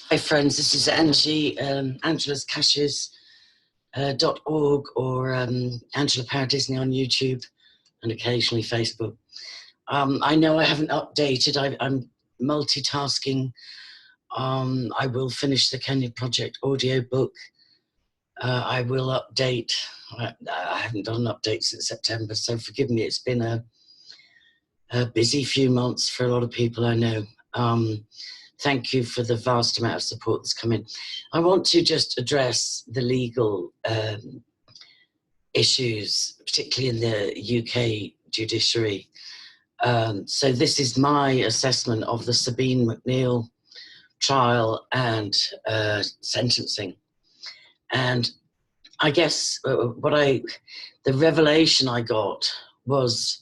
Hi friends, this is Angie, Angela's Caches.org or Angela Paradisney on YouTube and occasionally Facebook. I know I haven't updated, I'm multitasking. I will finish the Kenya Project audiobook. I will update. I haven't done an update since September, so forgive me, it's been a busy few months for a lot of people I know. Thank you for the vast amount of support that's come in. I want to just address the legal issues, particularly in the UK judiciary. So this is my assessment of the SABINE McNEILL trial and sentencing. And I guess the revelation I got was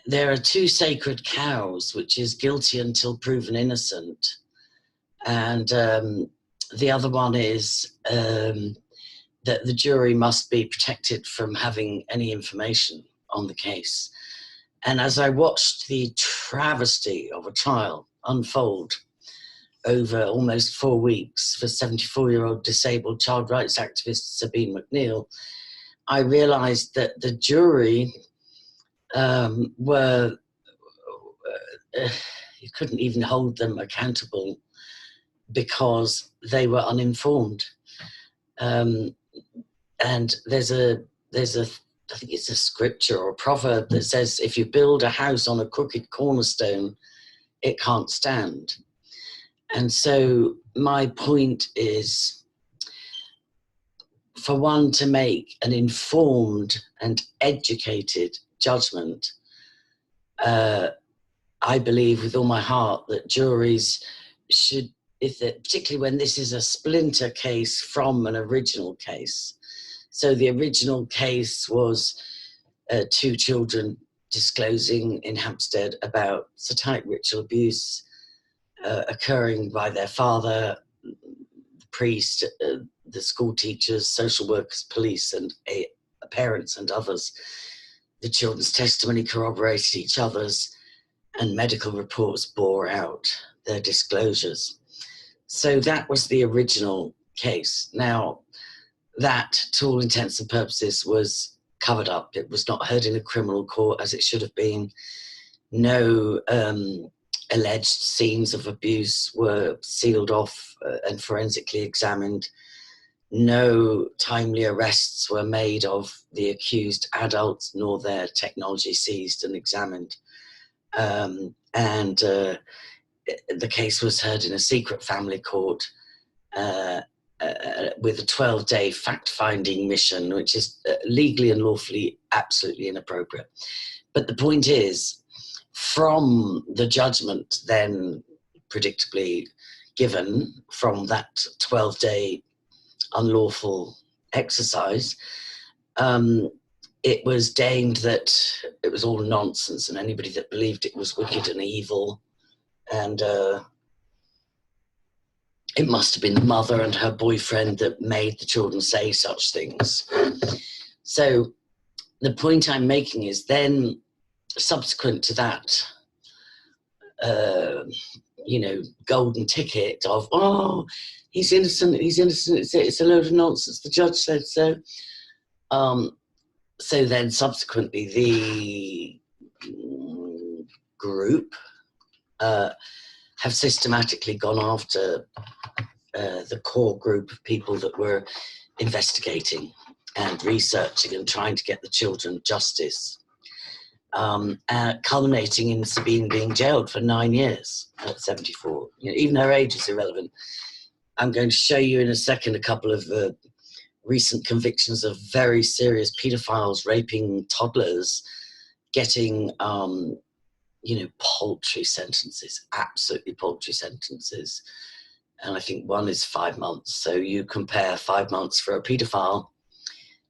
there are two sacred cows, which is guilty until proven innocent. And the other one is that the jury must be protected from having any information on the case. And as I watched the travesty of a trial unfold over almost 4 weeks for 74-year-old disabled child rights activist SABINE McNEILL, I realized that the jury you couldn't even hold them accountable because they were uninformed. And there's a I think it's a scripture or a proverb that says, if you build a house on a crooked cornerstone, it can't stand. And so my point is, for one to make an informed and educated judgment, I believe with all my heart that juries should, particularly when this is a splinter case from an original case. So the original case was two children disclosing in Hampstead about satanic ritual abuse occurring by their father, the priest, the school teachers, social workers, police, and parents and others. The children's testimony corroborated each other's, and medical reports bore out their disclosures. So that was the original case. Now, that, to all intents and purposes, was covered up. It was not heard in a criminal court as it should have been. No alleged scenes of abuse were sealed off and forensically examined. No timely arrests were made of the accused adults, nor their technology seized and examined. The case was heard in a secret family court with a 12-day fact-finding mission, which is legally and lawfully absolutely inappropriate. But the point is, from the judgment then predictably given from that 12-day unlawful exercise, it was deemed that it was all nonsense, and anybody that believed it was wicked and evil, and it must have been the mother and her boyfriend that made the children say such things. So the point I'm making is then, subsequent to that, golden ticket of, oh, he's innocent, it's a load of nonsense, the judge said so. So then subsequently the group have systematically gone after the core group of people that were investigating and researching and trying to get the children justice, culminating in Sabine being jailed for 9 years at 74. Even her age is irrelevant. I'm going to show you in a second a couple of recent convictions of very serious paedophiles raping toddlers, getting paltry sentences, absolutely paltry sentences. And I think one is 5 months. So you compare 5 months for a paedophile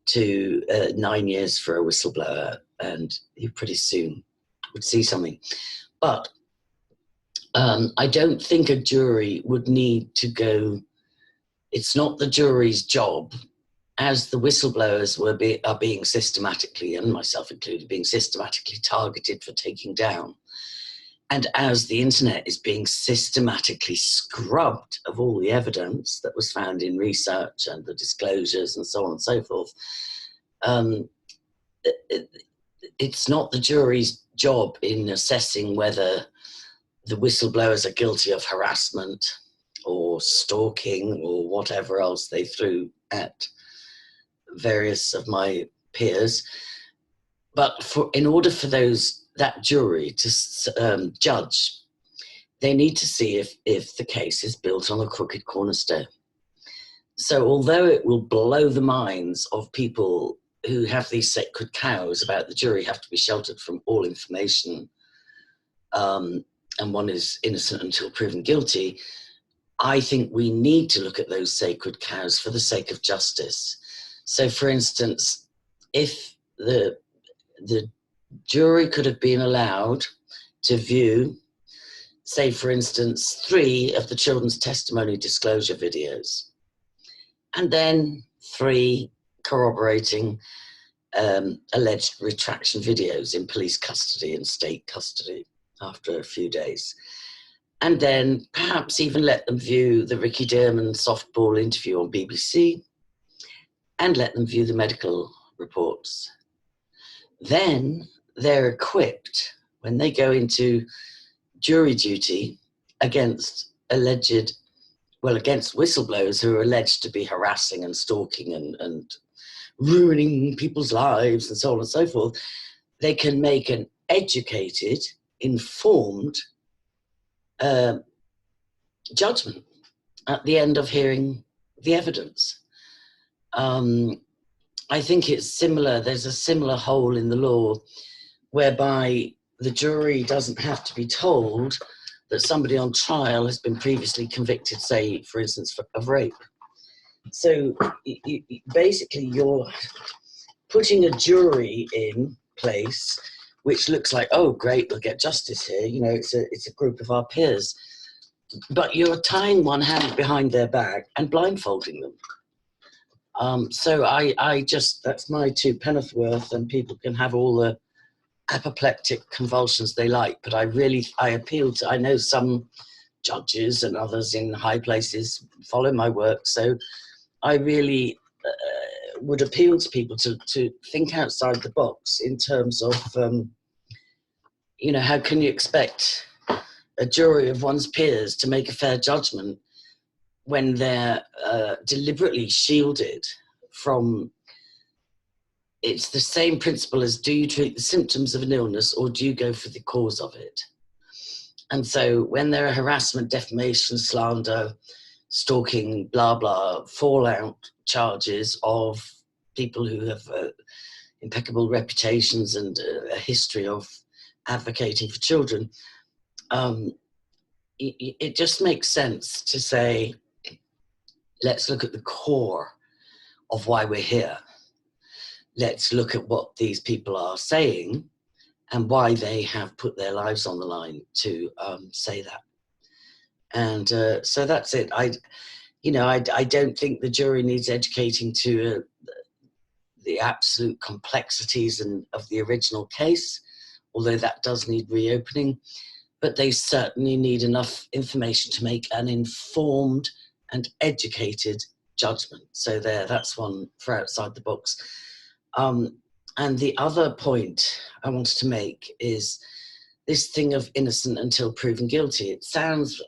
to 9 years for a whistleblower, and you pretty soon would see something. But I don't think a jury would need to go, it's not the jury's job, as the whistleblowers are being systematically, and myself included, being systematically targeted for taking down. And as the internet is being systematically scrubbed of all the evidence that was found in research and the disclosures and so on and so forth, it's not the jury's job in assessing whether the whistleblowers are guilty of harassment or stalking or whatever else they threw at various of my peers. But in order for that jury to judge, they need to see if the case is built on a crooked cornerstone. So although it will blow the minds of people who have these sacred cows about the jury have to be sheltered from all information, and one is innocent until proven guilty, I think we need to look at those sacred cows for the sake of justice. So for instance, if the jury could have been allowed to view, say for instance, 3 of the children's testimony disclosure videos, and then 3 corroborating alleged retraction videos in police custody and state custody after a few days. And then perhaps even let them view the Ricky Dearman softball interview on BBC and let them view the medical reports. Then they're equipped, when they go into jury duty against whistleblowers who are alleged to be harassing and stalking and ruining people's lives and so on and so forth, they can make an educated, informed judgment at the end of hearing the evidence. I think it's similar, there's a similar hole in the law whereby the jury doesn't have to be told that somebody on trial has been previously convicted, say, for instance, of rape. So basically you're putting a jury in place which looks like, oh great, we'll get justice here, you know, it's a group of our peers, but you're tying one hand behind their back and blindfolding them. So I just, that's my 2 penneth worth, and people can have all the apoplectic convulsions they like, but I appeal to, I know some judges and others in high places follow my work, so I really would appeal to people to think outside the box in terms of, you know, how can you expect a jury of one's peers to make a fair judgment when they're deliberately shielded from, it's the same principle as, do you treat the symptoms of an illness or do you go for the cause of it? And so when there are harassment, defamation, slander, stalking, blah, blah, fallout charges of people who have impeccable reputations and a history of advocating for children, it just makes sense to say, let's look at the core of why we're here. Let's look at what these people are saying and why they have put their lives on the line to say that. And so that's it. I don't think the jury needs educating to the absolute complexities of the original case, although that does need reopening, but they certainly need enough information to make an informed and educated judgment. So that's one for outside the box. And the other point I wanted to make is this thing of innocent until proven guilty. It sounds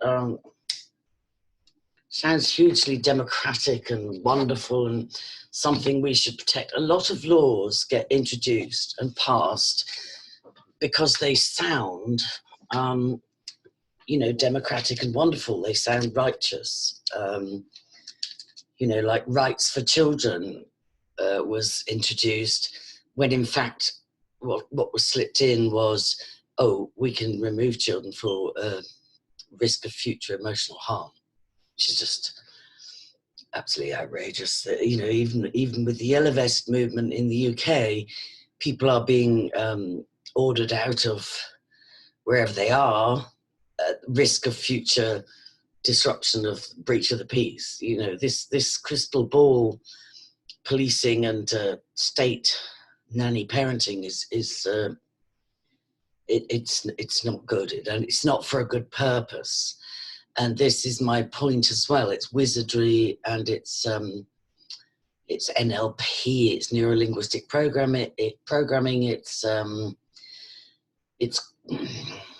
hugely democratic and wonderful and something we should protect. A lot of laws get introduced and passed because they sound, democratic and wonderful. They sound righteous. Like rights for children was introduced when in fact what was slipped in was, oh, we can remove children for risk of future emotional harm, which is just absolutely outrageous. Even with the Yellow Vest movement in the UK, people are being ordered out of wherever they are at risk of future disruption of breach of the peace. This crystal ball policing and state nanny parenting is it's not good, and it's not for a good purpose. And this is my point as well. It's wizardry, and it's NLP, it's neuro-linguistic programming, it's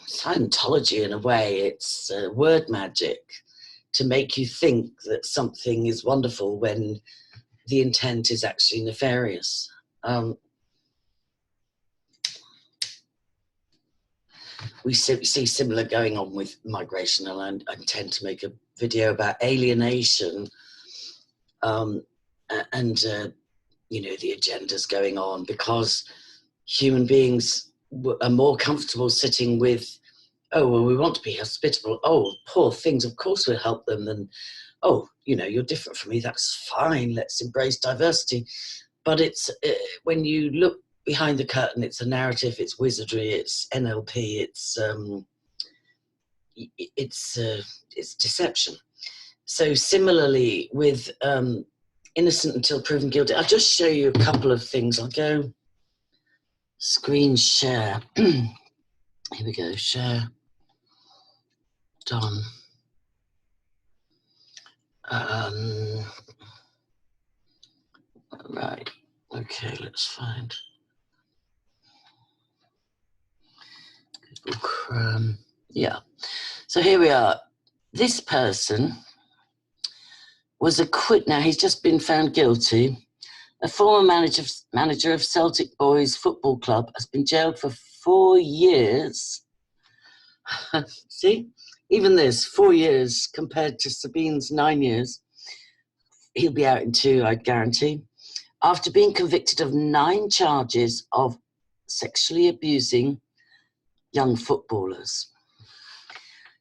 Scientology in a way. It's word magic to make you think that something is wonderful when the intent is actually nefarious. We see similar going on with migration, and I intend to make a video about alienation, and you know, the agendas going on, because human beings are more comfortable sitting with, oh, well, we want to be hospitable, oh, poor things, of course we'll help them, and oh, you know, you're different from me, that's fine, let's embrace diversity. But it's when you look behind the curtain, it's a narrative, it's wizardry, it's NLP, it's deception. So similarly with innocent until proven guilty, I'll just show you a couple of things. I'll go screen share. Here we go, share, done. Right, okay, let's find Google Chrome. Yeah, so here we are. This person was acquitted. Now he's just been found guilty. A former manager of Celtic Boys Football Club has been jailed for 4 years. See, even this, 4 years compared to Sabine's 9 years. He'll be out in 2, I guarantee. After being convicted of 9 charges of sexually abusing young footballers.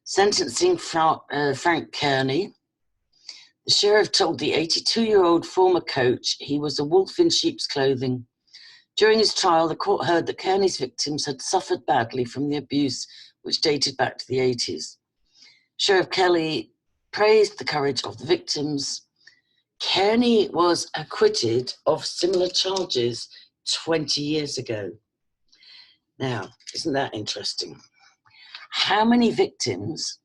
Sentencing Frank Kearney. The sheriff told the 82-year-old former coach he was a wolf in sheep's clothing. During his trial, the court heard that Kearney's victims had suffered badly from the abuse, which dated back to the 80s. Sheriff Kelly praised the courage of the victims. Kearney was acquitted of similar charges 20 years ago. Now, isn't that interesting? How many victims?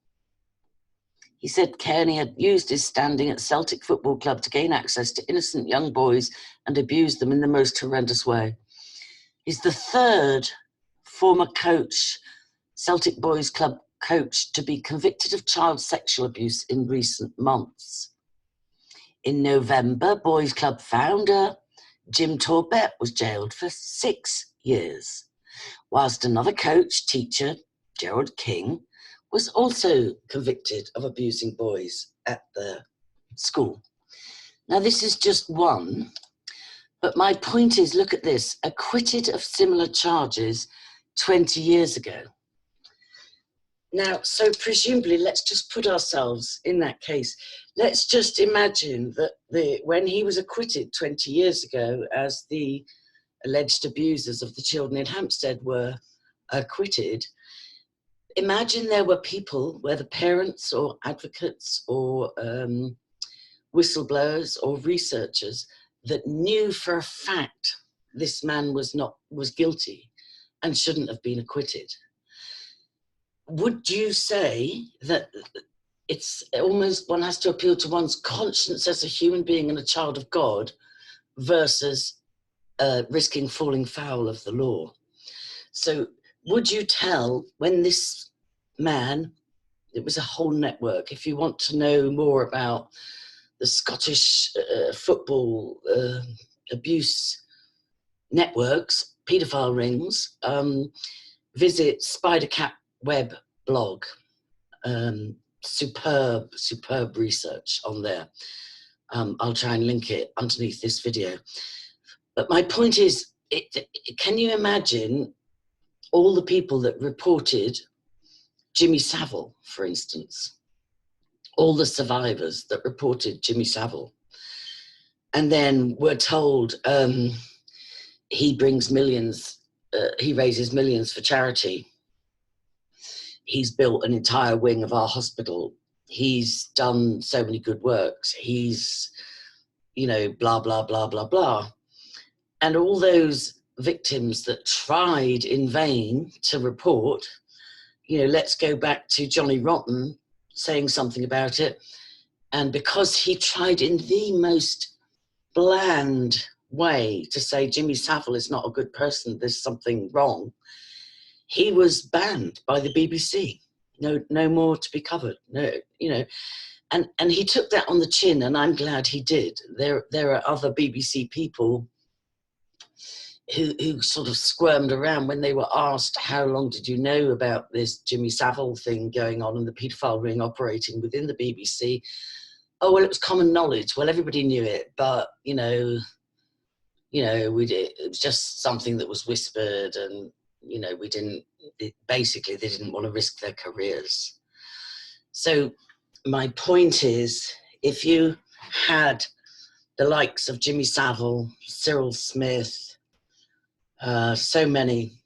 He said Kearney had used his standing at Celtic Football Club to gain access to innocent young boys and abuse them in the most horrendous way. He's the 3rd former coach, Celtic Boys Club coach, to be convicted of child sexual abuse in recent months. In November, Boys Club founder Jim Torbett was jailed for 6 years, whilst another coach, teacher, Gerald King, was also convicted of abusing boys at the school. Now, this is just one, but my point is, look at this, acquitted of similar charges 20 years ago. Now, so presumably, let's just put ourselves in that case. Let's just imagine that when he was acquitted 20 years ago, as the alleged abusers of the children in Hampstead were acquitted, imagine there were people, whether parents or advocates or whistleblowers or researchers, that knew for a fact this man was guilty and shouldn't have been acquitted. Would you say that it's almost, one has to appeal to one's conscience as a human being and a child of God versus risking falling foul of the law? So would you tell, when this man, it was a whole network, if you want to know more about the Scottish football abuse networks, paedophile rings, visit Spidercat web blog. Superb research on there. I'll try and link it underneath this video. But my point is, can you imagine all the people that reported Jimmy Savile, for instance, all the survivors that reported Jimmy Savile, and then were told he brings millions, he raises millions for charity. He's built an entire wing of our hospital. He's done so many good works. He's, you know, blah, blah, blah, blah, blah. And all those victims that tried in vain to report. You know, let's go back to Johnny Rotten saying something about it. And because he tried in the most bland way to say Jimmy Savile is not a good person, there's something wrong, he was banned by the BBC. No more to be covered. No, you know, and he took that on the chin, and I'm glad he did. There are other BBC people who sort of squirmed around when they were asked, how long did you know about this Jimmy Savile thing going on and the paedophile ring operating within the BBC? Oh, well, it was common knowledge. Well, everybody knew it, but, you know, it was just something that was whispered, and, you know, basically they didn't want to risk their careers. So my point is, if you had the likes of Jimmy Savile, Cyril Smith, so many,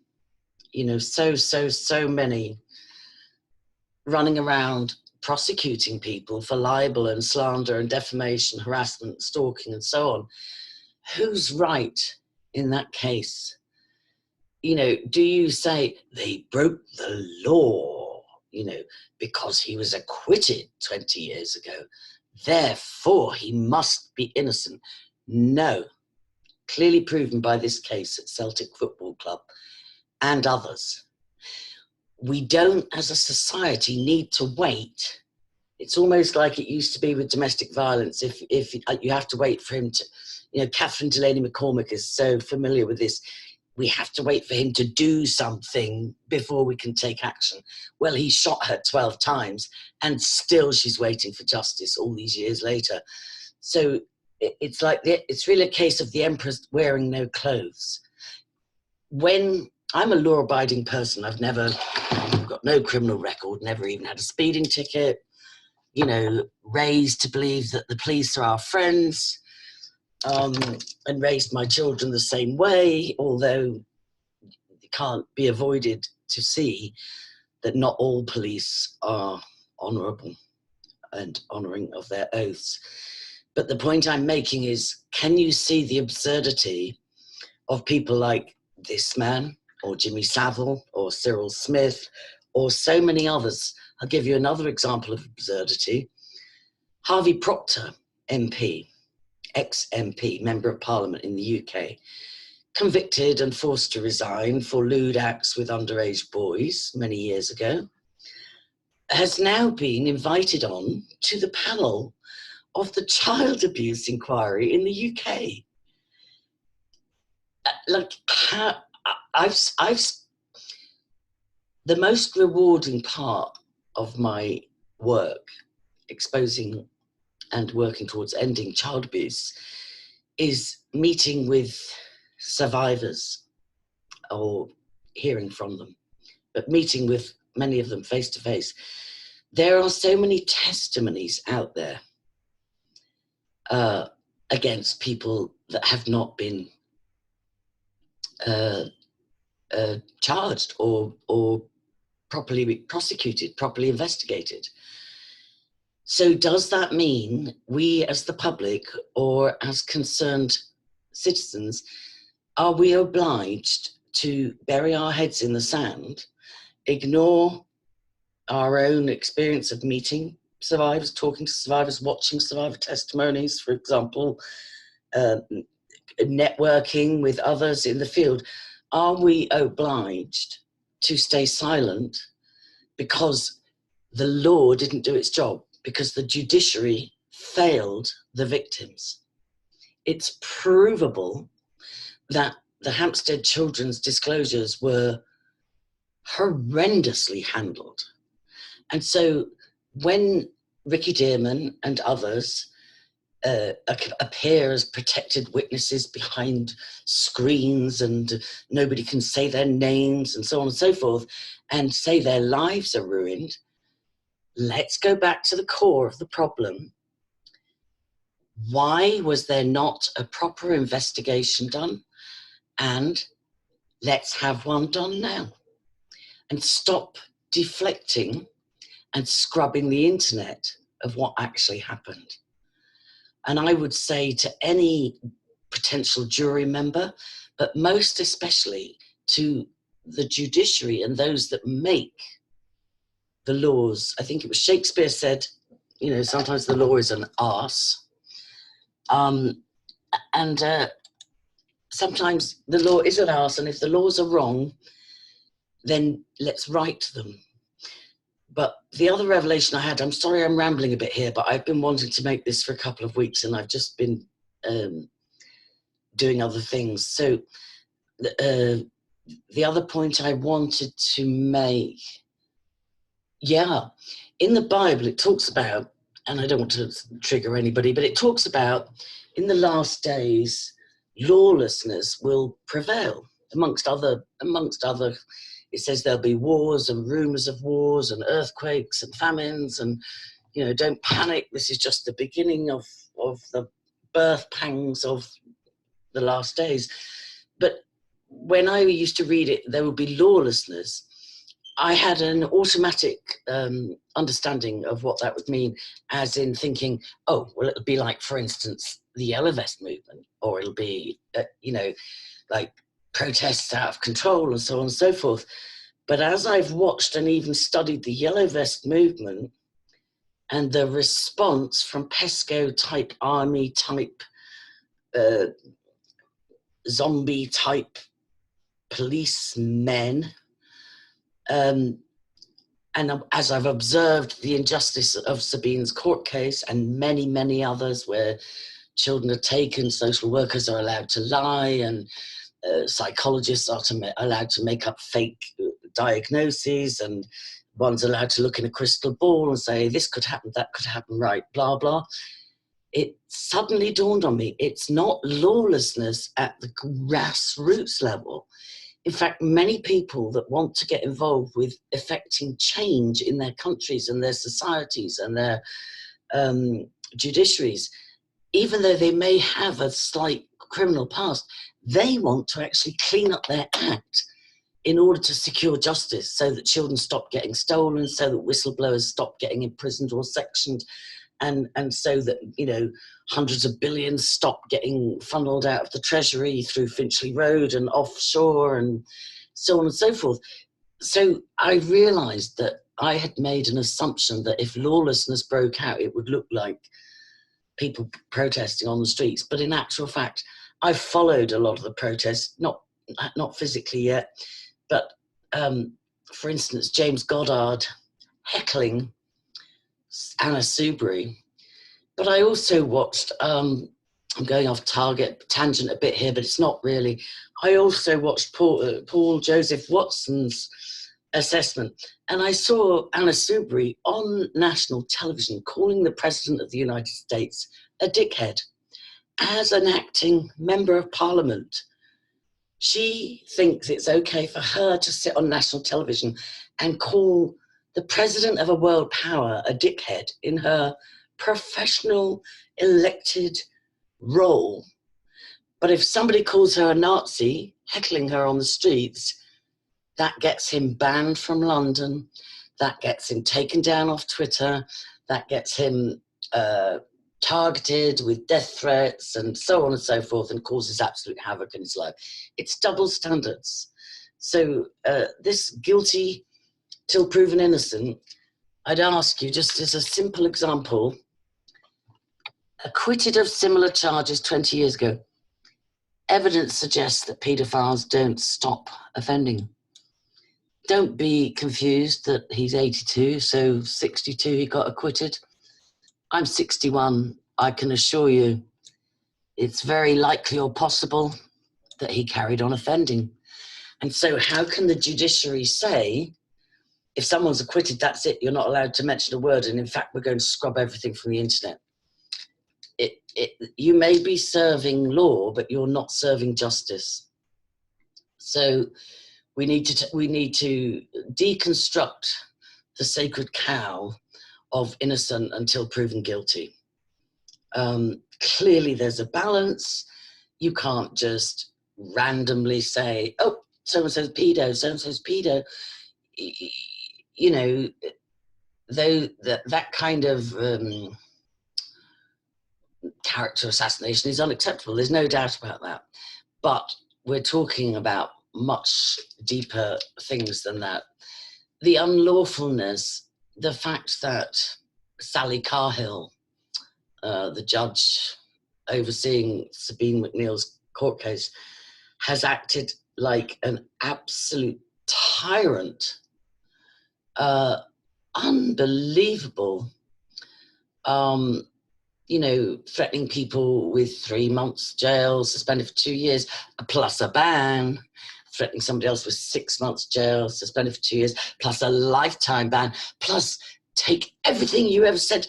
you know, so many running around prosecuting people for libel and slander and defamation, harassment, stalking, and so on, who's right in that case? You know, do you say they broke the law, you know, because he was acquitted 20 years ago, therefore he must be innocent? No. Clearly proven by this case at Celtic Football Club and others. We don't, as a society, need to wait. It's almost like it used to be with domestic violence. If you have to wait for him to, you know, Catherine Delaney McCormick is so familiar with this. We have to wait for him to do something before we can take action. Well, he shot her 12 times and still she's waiting for justice all these years later. So it's like, it's really a case of the emperor's wearing no clothes. When I'm a law-abiding person, I've got no criminal record, never even had a speeding ticket, you know, raised to believe that the police are our friends, and raised my children the same way, although it can't be avoided to see that not all police are honourable and honouring of their oaths. But the point I'm making is, can you see the absurdity of people like this man, or Jimmy Savile, or Cyril Smith, or so many others? I'll give you another example of absurdity. Harvey Proctor, MP, ex-MP, Member of Parliament in the UK, convicted and forced to resign for lewd acts with underage boys many years ago, has now been invited on to the panel of the child abuse inquiry in the UK. Like, how, the most rewarding part of my work, exposing and working towards ending child abuse, is meeting with survivors or hearing from them, but meeting with many of them face to face. There are so many testimonies out there against people that have not been charged or properly prosecuted, properly investigated. So does that mean we as the public, or as concerned citizens, are we obliged to bury our heads in the sand, ignore our own experience of meeting survivors, talking to survivors, watching survivor testimonies, for example, networking with others in the field? Are we obliged to stay silent because the law didn't do its job, because the judiciary failed the victims? It's provable that the Hampstead children's disclosures were horrendously handled. And so when Ricky Dearman and others appear as protected witnesses behind screens, and nobody can say their names and so on and so forth, and say their lives are ruined, let's go back to the core of the problem. Why was there not a proper investigation done? And let's have one done now. And stop deflecting and scrubbing the internet of what actually happened. And I would say to any potential jury member, but most especially to the judiciary and those that make the laws. I think it was Shakespeare said, you know, sometimes the law is an arse. Sometimes the law is an arse, and if the laws are wrong, then let's right them. But the other revelation I had, I'm sorry I'm rambling a bit here, but I've been wanting to make this for a couple of weeks, and I've just been doing other things. So the other point I wanted to make, in the Bible it talks about, and I don't want to trigger anybody, but it talks about in the last days, lawlessness will prevail amongst other, it says there'll be wars and rumors of wars and earthquakes and famines, and, you know, don't panic. This is just the beginning of the birth pangs of the last days. But when I used to read it, there would be lawlessness. I had an automatic understanding of what that would mean, as in thinking, oh, well, it'll be like, for instance, the Yellow Vest movement, or it'll be, you know, like protests out of control and so on and so forth. But as I've watched and even studied the Yellow Vest movement and the response from PESCO-type, army-type, zombie-type policemen, and as I've observed the injustice of Sabine's court case and many, many others where children are taken, social workers are allowed to lie, and psychologists are allowed to make up fake diagnoses, and one's allowed to look in a crystal ball and say, this could happen, that could happen, right, blah, blah. It suddenly dawned on me, it's not lawlessness at the grassroots level. In fact, many people that want to get involved with effecting change in their countries and their societies and their judiciaries, even though they may have a slight criminal past, they want to actually clean up their act in order to secure justice, so that children stop getting stolen, so that whistleblowers stop getting imprisoned or sectioned, and so that, you know, hundreds of billions stop getting funneled out of the Treasury through Finchley Road and offshore and so on and so forth. So I realised that I had made an assumption that if lawlessness broke out, it would look like people protesting on the streets. But in actual fact, I've followed a lot of the protests, not physically yet, but for instance, James Goddard heckling Anna Soubry. But I also watched, I'm going off tangent a bit here, but it's not really. I also watched Paul Joseph Watson's assessment, and I saw Anna Soubry on national television calling the President of the United States a dickhead as an acting member of Parliament. She thinks it's okay for her to sit on national television and call the president of a world power a dickhead in her professional elected role. But if somebody calls her a Nazi, heckling her on the streets, that gets him banned from London, that gets him taken down off Twitter, that gets him targeted with death threats and so on and so forth, and causes absolute havoc in his life. It's double standards. So this guilty till proven innocent, I'd ask you, just as a simple example, acquitted of similar charges 20 years ago. Evidence suggests that paedophiles don't stop offending. Don't be confused that he's 82, so 62 he got acquitted. I'm 61. I can assure you it's very likely or possible that he carried on offending. And so how can the judiciary say, if someone's acquitted, that's it, you're not allowed to mention a word, and in fact we're going to scrub everything from the internet? You may be serving law, but you're not serving justice. So we need to deconstruct the sacred cow of innocent until proven guilty. Clearly there's a balance. You can't just randomly say, oh, so-and-so's pedo, so-and-so's pedo. You know, though that kind of character assassination is unacceptable. There's no doubt about that. But we're talking about much deeper things than that. The unlawfulness, the fact that Sally Cahill, the judge overseeing Sabine McNeill's court case, has acted like an absolute tyrant, unbelievable, you know, threatening people with 3 months jail, suspended for 2 years, plus a ban, threatening somebody else with 6 months jail, suspended for 2 years, plus a lifetime ban, plus take everything you ever said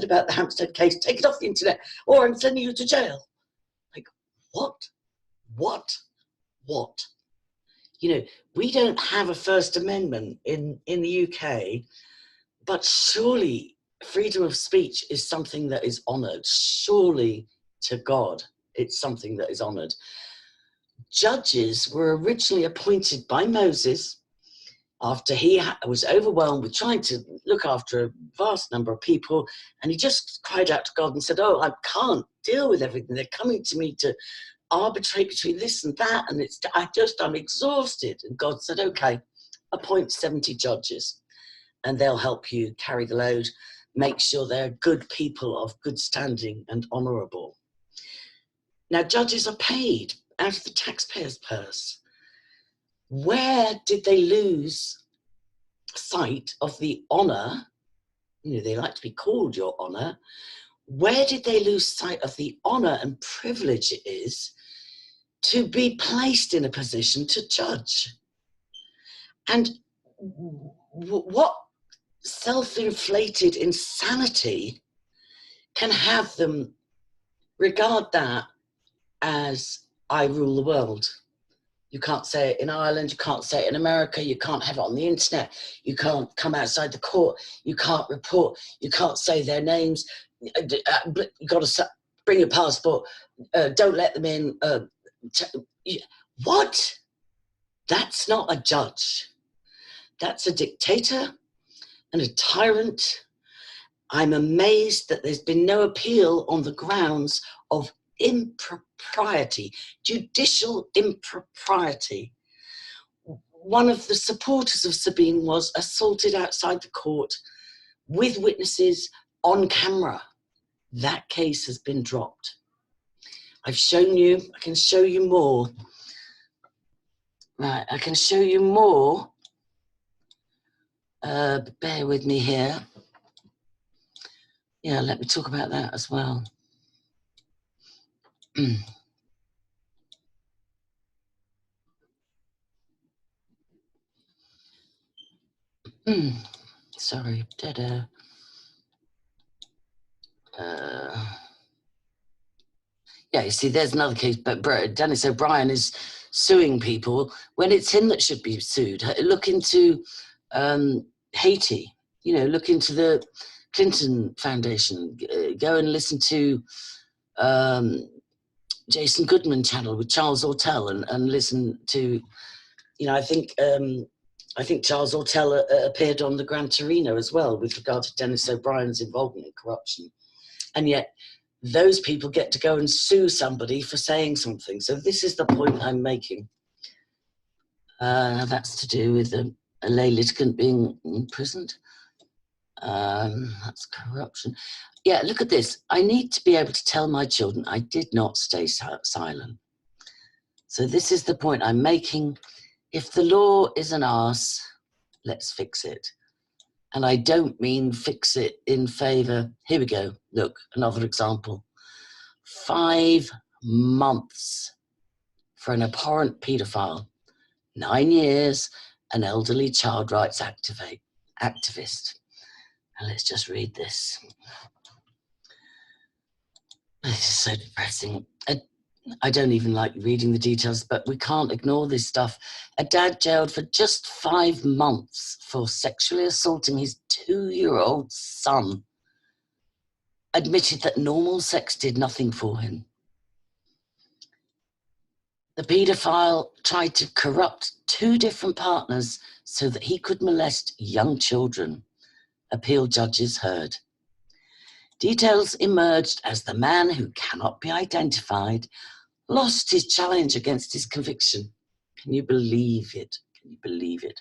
about the Hampstead case, take it off the internet, or I'm sending you to jail. Like, what? You know, we don't have a First Amendment in the UK, but surely freedom of speech is something that is honoured. Surely to God, it's something that is honoured. Judges were originally appointed by Moses after he was overwhelmed with trying to look after a vast number of people, and he just cried out to God and said, oh, I can't deal with everything. They're coming to me to arbitrate between this and that, and I'm exhausted. And God said, okay, appoint 70 judges, and they'll help you carry the load, make sure they're good people of good standing and honourable. Now, judges are paid out of the taxpayer's purse. Where did they lose sight of the honour? You know, they like to be called Your Honour. Where did they lose sight of the honour and privilege it is to be placed in a position to judge? And what self-inflated insanity can have them regard that as I rule the world? You can't say it in Ireland, you can't say it in America, you can't have it on the internet, you can't come outside the court, you can't report, you can't say their names, you've got to bring your passport, don't let them in. What? That's not a judge. That's a dictator and a tyrant. I'm amazed that there's been no appeal on the grounds of impropriety, judicial impropriety. One of the supporters of Sabine was assaulted outside the court with witnesses on camera. That case has been dropped. I've shown you, I can show you more. Right, I can show you more. Bear with me here. Yeah, let me talk about that as well. Sorry, yeah, you see, there's another case, but Dennis O'Brien is suing people when it's him that should be sued. Look into Haiti, you know, look into the Clinton Foundation, go and listen to Jason Goodman channel with Charles Ortel and listen to, you know, I think Charles Ortel appeared on the Gran Torino as well with regard to Dennis O'Brien's involvement in corruption. And yet those people get to go and sue somebody for saying something. So this is the point I'm making. That's to do with a lay litigant being imprisoned. That's corruption. Yeah, look at this. I need to be able to tell my children I did not stay silent. So this is the point I'm making. If the law is an arse, let's fix it. And I don't mean fix it in favour. Here we go. Look, another example. 5 months for an abhorrent paedophile. 9 years, an elderly child rights activist. And let's just read this. This is so depressing. I don't even like reading the details, but we can't ignore this stuff. A dad jailed for just 5 months for sexually assaulting his 2-year-old son admitted that normal sex did nothing for him. The paedophile tried to corrupt 2 different partners so that he could molest young children. Appeal judges heard. Details emerged as the man, who cannot be identified, lost his challenge against his conviction. Can you believe it? Can you believe it?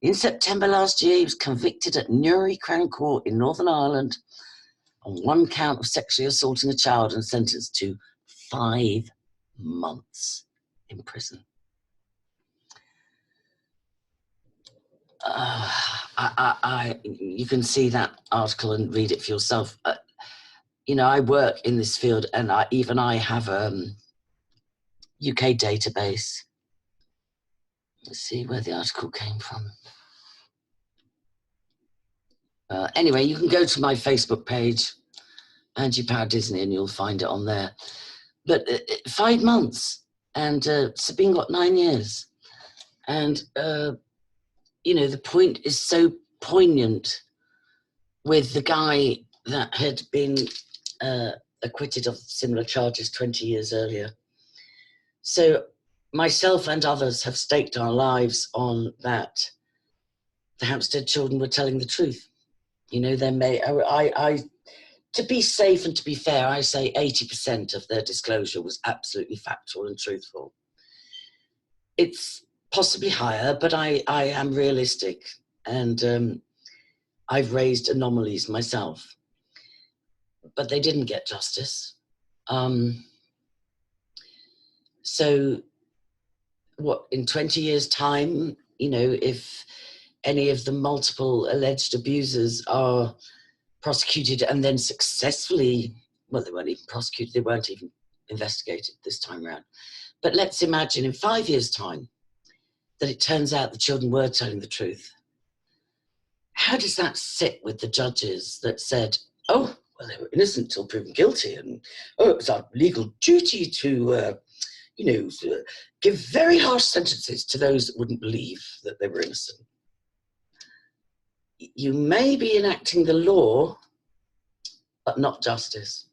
In September last year, he was convicted at Newry Crown Court in Northern Ireland on one count of sexually assaulting a child and sentenced to 5 months in prison. You can see that article and read it for yourself. You know, I work in this field, and I have a UK database. Let's see where the article came from. Anyway, you can go to my Facebook page, Angie Power Disney, and you'll find it on there. But 5 months, and Sabine got 9 years. And, you know, the point is so poignant with the guy that had been acquitted of similar charges 20 years earlier. So myself and others have staked our lives on that the Hampstead children were telling the truth. You know, to be safe and to be fair, I say 80% of their disclosure was absolutely factual and truthful. It's possibly higher, but I am realistic, and I've raised anomalies myself. But they didn't get justice. So what, in 20 years' time, you know, if any of the multiple alleged abusers are prosecuted and then successfully, well, they weren't even prosecuted, they weren't even investigated this time around. But let's imagine in 5 years' time that it turns out the children were telling the truth. How does that sit with the judges that said, oh, well, they were innocent till proven guilty, and oh, it was our legal duty to, you know, give very harsh sentences to those that wouldn't believe that they were innocent? You may be enacting the law, but not justice.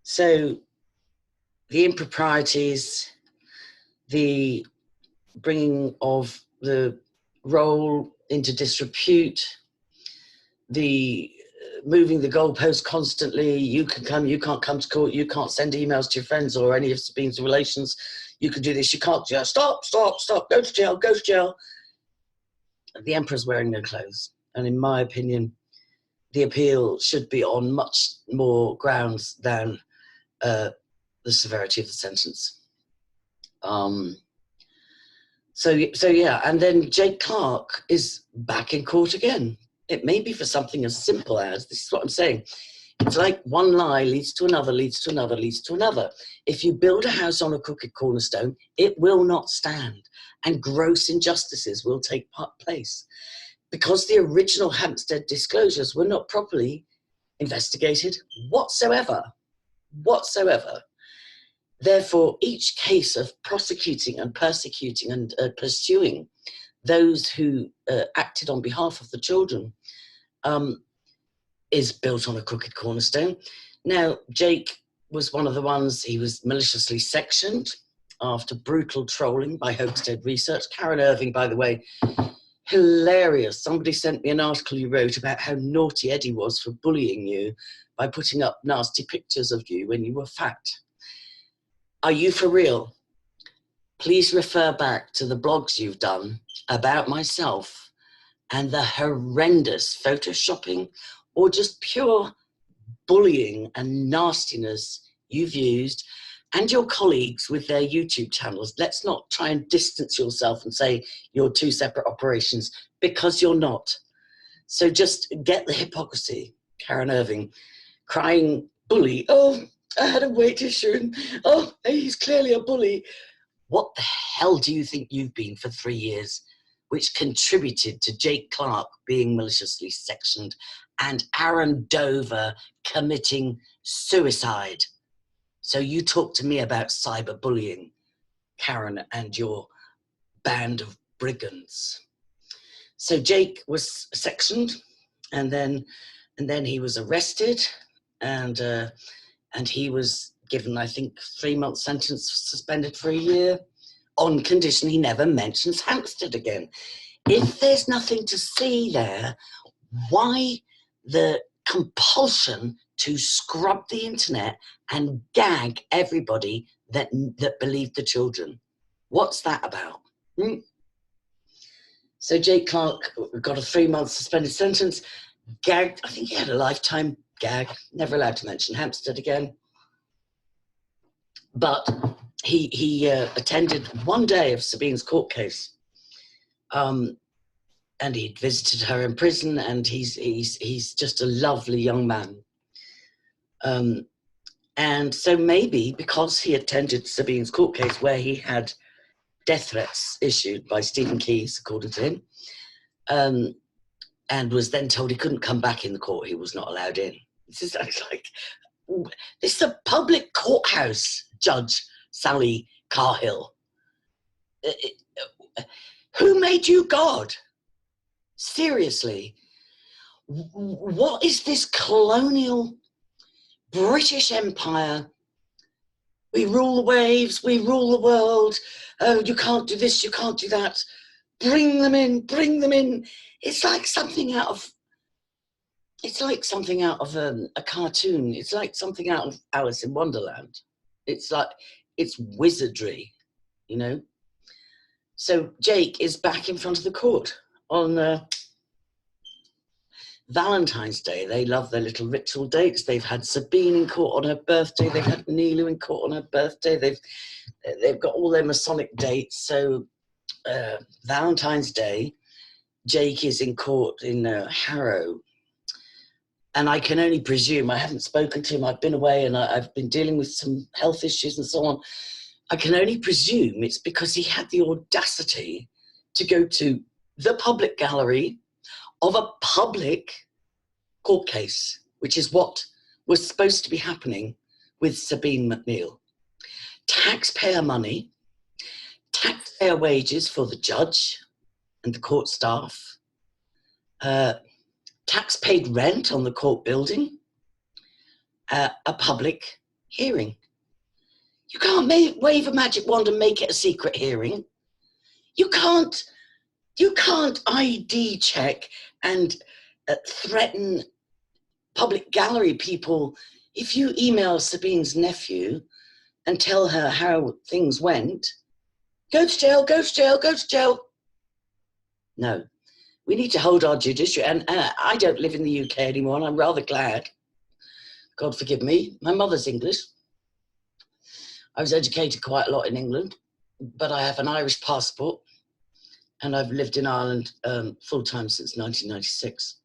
So the improprieties, the bringing of the role into disrepute, the moving the goalposts constantly, you can come, you can't come to court, you can't send emails to your friends or any of Sabine's relations, you can do this, you can't, stop, go to jail, go to jail. The emperor's wearing no clothes. And in my opinion, the appeal should be on much more grounds than the severity of the sentence. So yeah, and then Jake Clark is back in court again. It may be for something as simple as, this is what I'm saying, it's like one lie leads to another, leads to another, leads to another. If you build a house on a crooked cornerstone, it will not stand, and gross injustices will take place. Because the original Hampstead disclosures were not properly investigated whatsoever. Therefore, each case of prosecuting and persecuting and pursuing those who acted on behalf of the children is built on a crooked cornerstone. Now, Jake was one of the ones, he was maliciously sectioned after brutal trolling by Homestead Research. Karen Irving, by the way, hilarious. Somebody sent me an article you wrote about how naughty Eddie was for bullying you by putting up nasty pictures of you when you were fat. Are you for real? Please refer back to the blogs you've done about myself and the horrendous photoshopping or just pure bullying and nastiness you've used, and your colleagues with their YouTube channels. Let's not try and distance yourself and say you're two separate operations, because you're not. So just get the hypocrisy. Karen Irving, crying bully. Oh, I had a weight issue. And, oh, he's clearly a bully. What the hell do you think you've been for 3 years, which contributed to Jake Clark being maliciously sectioned and Aaron Dover committing suicide? So you talk to me about cyberbullying, Karen, and your band of brigands. So Jake was sectioned, and then he was arrested, and he was given, I think, 3-month sentence, suspended for a year, on condition he never mentions Hampstead again. If there's nothing to see there, why the compulsion to scrub the internet and gag everybody that believed the children. What's that about? So Jake Clark got a 3-month suspended sentence, gagged. I think he had a lifetime gag, never allowed to mention Hampstead again. But he attended one day of Sabine's court case, and he'd visited her in prison, and he's just a lovely young man. And so maybe because he attended Sabine's court case, where he had death threats issued by Stephen Keyes, according to him, and was then told he couldn't come back in the court, he was not allowed in. This is like, this is a public courthouse, Judge Sally Cahill. Who made you God? Seriously. What is this colonial British Empire? We rule the waves, we rule the world. Oh, you can't do this, you can't do that. Bring them in, bring them in. It's like something out of, a cartoon. It's like something out of Alice in Wonderland. It's like, it's wizardry, you know? So Jake is back in front of the court on Valentine's Day. They love their little ritual dates. They've had Sabine in court on her birthday. They've had McNEILL in court on her birthday. They've got all their Masonic dates. So Valentine's Day, Jake is in court in Harrow. And I can only presume, I haven't spoken to him, I've been away and I've been dealing with some health issues and so on. I can only presume it's because he had the audacity to go to the public gallery of a public court case, which is what was supposed to be happening with Sabine McNEILL. Taxpayer money, taxpayer wages for the judge and the court staff, tax-paid rent on the court building, a public hearing. You can't wave a magic wand and make it a secret hearing. You can't ID check and threaten public gallery people. If you email Sabine's nephew and tell her how things went, go to jail, go to jail, go to jail. No, we need to hold our judiciary. And I don't live in the UK anymore, and I'm rather glad. God forgive me. My mother's English. I was educated quite a lot in England, but I have an Irish passport, and I've lived in Ireland full-time since 1996.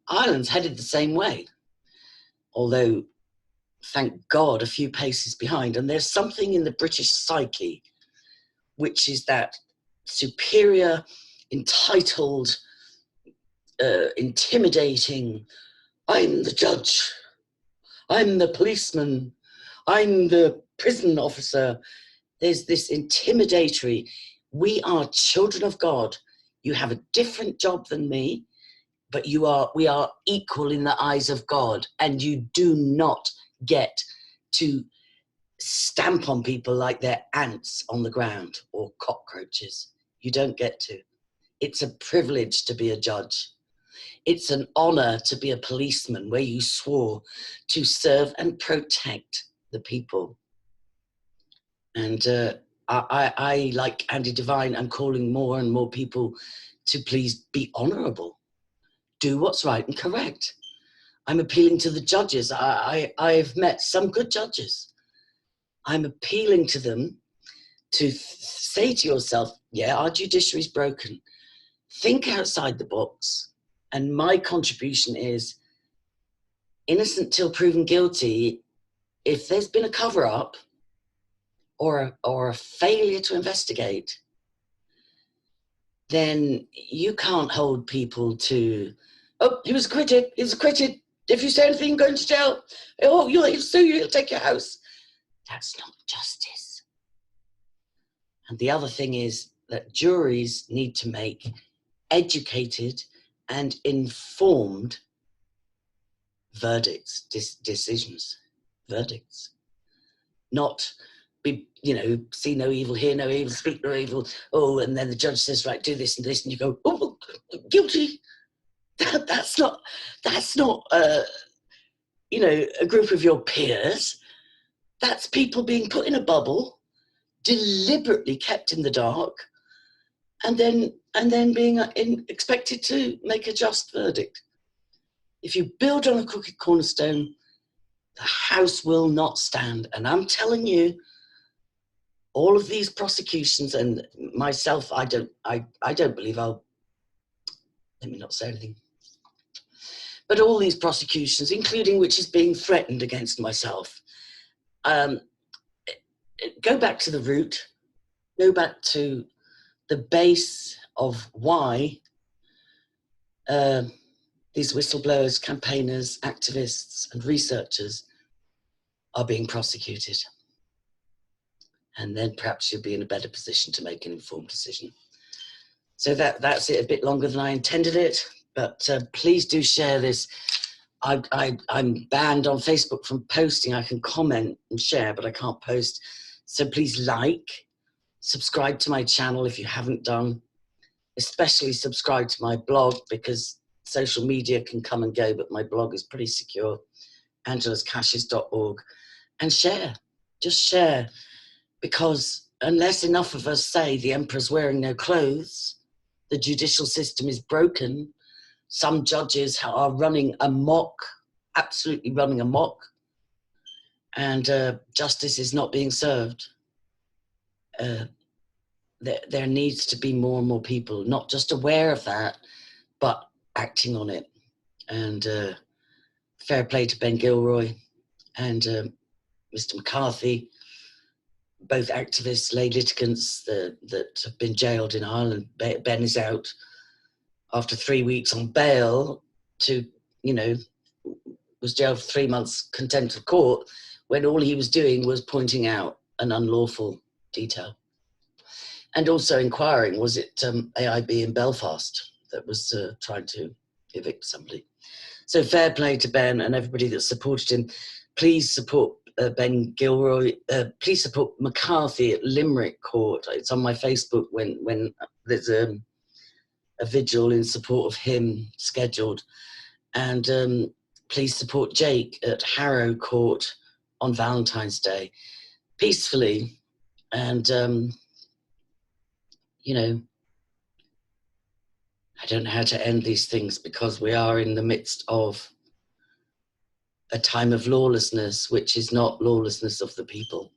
Ireland's headed the same way, although, thank God, a few paces behind. And there's something in the British psyche, which is that superior, entitled, intimidating, I'm the judge, I'm the policeman, I'm the prison officer. There's this intimidatory, we are children of God. You have a different job than me, but we are equal in the eyes of God, and you do not get to stamp on people like they're ants on the ground or cockroaches. You don't get to. It's a privilege to be a judge. It's an honor to be a policeman, where you swore to serve and protect the people. And I, like Andy Devine, I'm calling more and more people to please be honorable. Do what's right and correct. I'm appealing to the judges. I've met some good judges. I'm appealing to them to say to yourself, yeah, our judiciary's broken. Think outside the box. And my contribution is, innocent till proven guilty. If there's been a cover-up or a failure to investigate, then you can't hold people to, oh, he was acquitted, he was acquitted. If you say anything, go to jail. Oh, he'll sue you, he'll take your house. That's not justice. And the other thing is that juries need to make educated and informed verdicts, decisions, verdicts. Not be, see no evil, hear no evil, speak no evil. Oh, and then the judge says, right, do this and this, and you go, oh, guilty. That's not you know, a group of your peers. That's people being put in a bubble, deliberately kept in the dark, and then being expected to make a just verdict. If you build on a crooked cornerstone, the house will not stand. And I'm telling you, all of these prosecutions, and myself, I don't believe I'll, let me not say anything, but all these prosecutions, including which is being threatened against myself, go back to the root, go back to the base of why these whistleblowers, campaigners, activists, and researchers are being prosecuted. And then perhaps you'll be in a better position to make an informed decision. So that's it, a bit longer than I intended it, but please do share this. I'm banned on Facebook from posting. I can comment and share, but I can't post. So please like, subscribe to my channel if you haven't done, especially subscribe to my blog, because social media can come and go, but my blog is pretty secure, angelascaches.org, and share, just share, because unless enough of us say the emperor's wearing no clothes, the judicial system is broken, some judges are running amok, absolutely running amok, and justice is not being served. There needs to be more and more people not just aware of that, but acting on it. And fair play to Ben Gilroy and Mr. McCarthy, both activists, lay litigants that have been jailed in Ireland. Ben is out after 3 weeks on bail to, you know, was jailed for 3 months contempt of court, when all he was doing was pointing out an unlawful detail. And also inquiring, was it AIB in Belfast that was trying to evict somebody? So fair play to Ben and everybody that supported him. Please support Ben Gilroy. Please support McCarthy at Limerick Court. It's on my Facebook when there's a vigil in support of him scheduled. And please support Jake at Harrow Court on Valentine's Day, peacefully. And, you know, I don't know how to end these things, because we are in the midst of a time of lawlessness, which is not lawlessness of the people.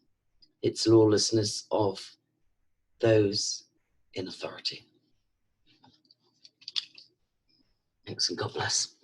It's lawlessness of those in authority. Thanks and God bless.